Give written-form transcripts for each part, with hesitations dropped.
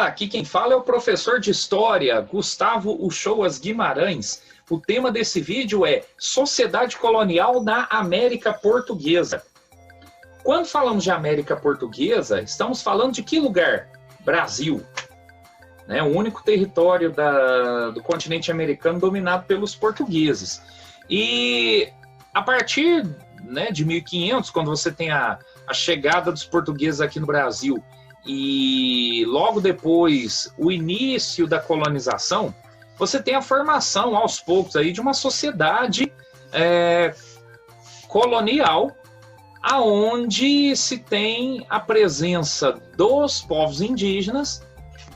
aqui quem fala é o professor de História, Gustavo Uchoas Guimarães. O tema desse vídeo é Sociedade Colonial na América Portuguesa. Quando falamos de América Portuguesa, estamos falando de que lugar? Brasil. Né? O único território do continente americano dominado pelos portugueses. E a partir, né, de 1500, quando você tem a chegada dos portugueses aqui no Brasil, e logo depois o início da colonização, você tem a formação aos poucos aí de uma sociedade colonial, aonde se tem a presença dos povos indígenas,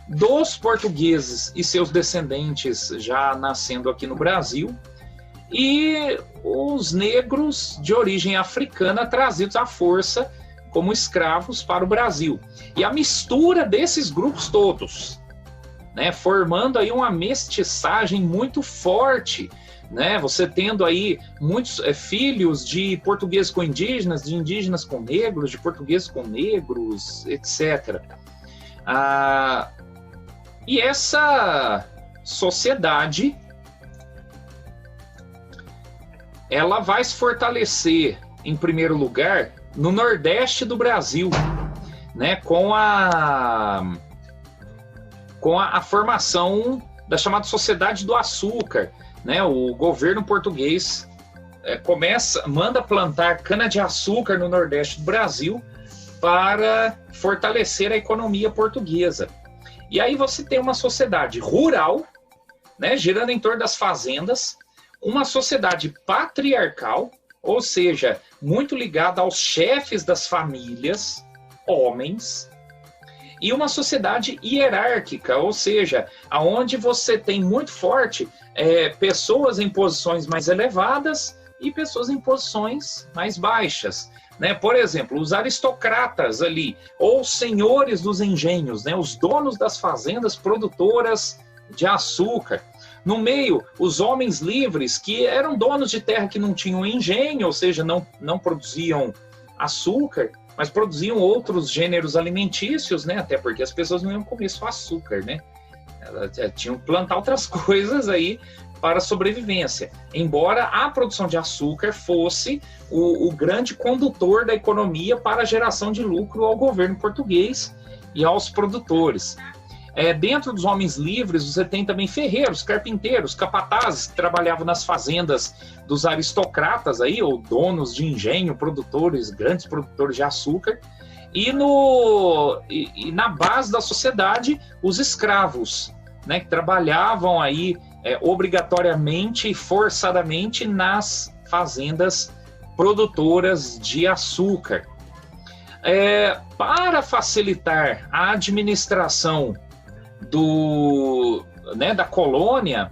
dos portugueses e seus descendentes já nascendo aqui no Brasil, e os negros de origem africana trazidos à força como escravos para o Brasil. E a mistura desses grupos todos, né, formando aí uma mestiçagem muito forte, né, você tendo aí muitos filhos de portugueses com indígenas, de indígenas com negros, de portugueses com negros, etc. E essa sociedade, ela vai se fortalecer, em primeiro lugar, no Nordeste do Brasil, né, com a formação da chamada Sociedade do Açúcar, né, o governo português manda plantar cana-de-açúcar no Nordeste do Brasil para fortalecer a economia portuguesa. E aí você tem uma sociedade rural, né, girando em torno das fazendas, uma sociedade patriarcal, ou seja, muito ligada aos chefes das famílias, homens, e uma sociedade hierárquica, ou seja, aonde você tem muito forte pessoas em posições mais elevadas e pessoas em posições mais baixas. Né? Por exemplo, os aristocratas ali, ou senhores dos engenhos, né? Os donos das fazendas produtoras de açúcar. No meio, os homens livres, que eram donos de terra que não tinham engenho, ou seja, não produziam açúcar, mas produziam outros gêneros alimentícios, né? Até porque as pessoas não iam comer só açúcar, né? Elas tinham que plantar outras coisas aí para a sobrevivência. Embora a produção de açúcar fosse o grande condutor da economia para a geração de lucro ao governo português e aos produtores. Dentro dos homens livres, você tem também ferreiros, carpinteiros, capatazes que trabalhavam nas fazendas dos aristocratas, aí, ou donos de engenho, produtores, grandes produtores de açúcar. E na base da sociedade, os escravos, né, que trabalhavam aí obrigatoriamente e forçadamente nas fazendas produtoras de açúcar. Para facilitar a administração da colônia,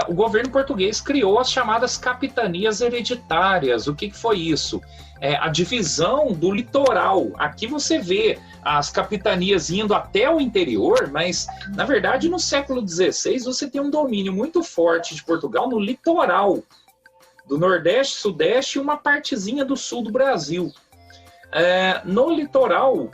o governo português criou as chamadas capitanias hereditárias. O que foi isso? A divisão do litoral. Aqui você vê as capitanias indo até o interior, mas, na verdade, no século XVI, você tem um domínio muito forte de Portugal no litoral, do Nordeste, Sudeste e uma partezinha do sul do Brasil. No litoral,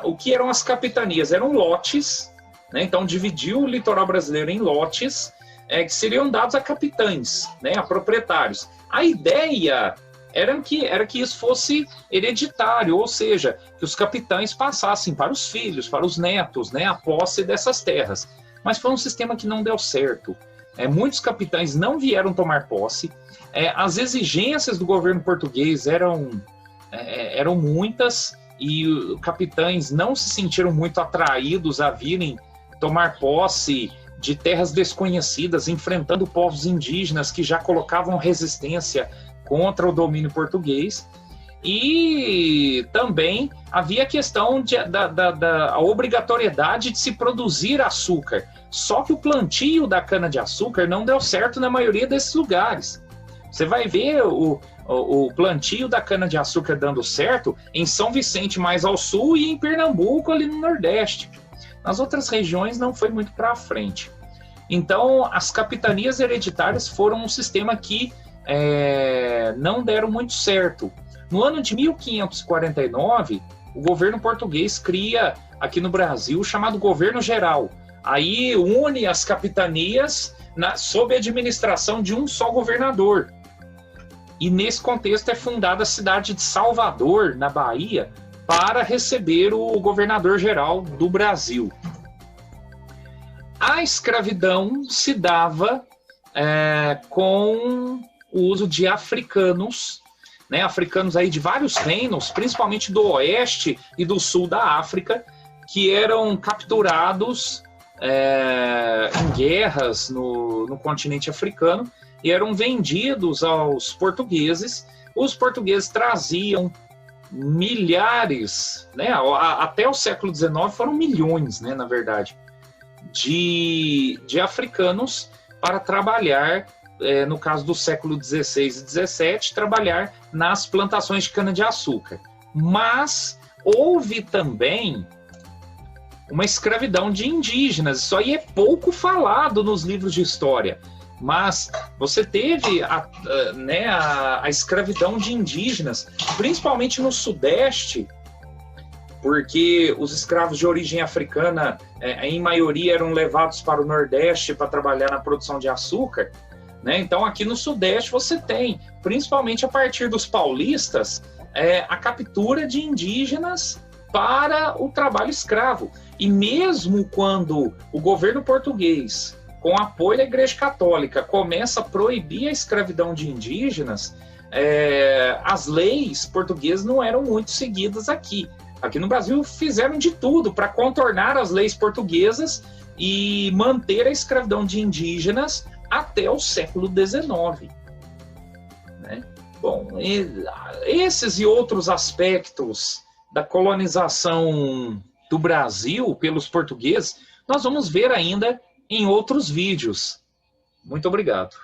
o que eram as capitanias? Eram lotes, né? Então dividiu o litoral brasileiro em lotes, que seriam dados a capitães, né? A proprietários. A ideia era que isso fosse hereditário, ou seja, que os capitães passassem para os filhos, para os netos, né? A posse dessas terras. Mas foi um sistema que não deu certo. Muitos capitães não vieram tomar posse. As exigências do governo português eram muitas, e capitães não se sentiram muito atraídos a virem tomar posse de terras desconhecidas, enfrentando povos indígenas que já colocavam resistência contra o domínio português. E também havia a questão da obrigatoriedade de se produzir açúcar. Só que o plantio da cana-de-açúcar não deu certo na maioria desses lugares. Você vai ver o plantio da cana-de-açúcar dando certo em São Vicente, mais ao sul, e em Pernambuco, ali no Nordeste. Nas outras regiões não foi muito para frente. Então, as capitanias hereditárias foram um sistema que não deram muito certo. No ano de 1549, o governo português cria aqui no Brasil, chamado Governo Geral. Aí une as capitanias sob a administração de um só governador. E nesse contexto é fundada a cidade de Salvador, na Bahia, para receber o governador-geral do Brasil. A escravidão se dava com o uso de africanos, né, africanos aí de vários reinos, principalmente do oeste e do sul da África, que eram capturados em guerras no continente africano e eram vendidos aos portugueses. Os portugueses traziam milhares, né, até o século XIX foram milhões, né, na verdade, de africanos para trabalhar, no caso do século XVI e XVII, trabalhar nas plantações de cana-de-açúcar. Mas houve também uma escravidão de indígenas. Isso aí é pouco falado nos livros de história, mas você teve a escravidão de indígenas, principalmente no Sudeste, porque os escravos de origem africana, em maioria, eram levados para o Nordeste para trabalhar na produção de açúcar, né? Então, aqui no Sudeste, você tem, principalmente a partir dos paulistas, a captura de indígenas para o trabalho escravo. E mesmo quando o governo português, com apoio da Igreja Católica, começa a proibir a escravidão de indígenas, as leis portuguesas não eram muito seguidas aqui. Aqui no Brasil fizeram de tudo para contornar as leis portuguesas e manter a escravidão de indígenas até o século XIX. Né? Bom, esses e outros aspectos da colonização do Brasil pelos portugueses, nós vamos ver ainda em outros vídeos. Muito obrigado.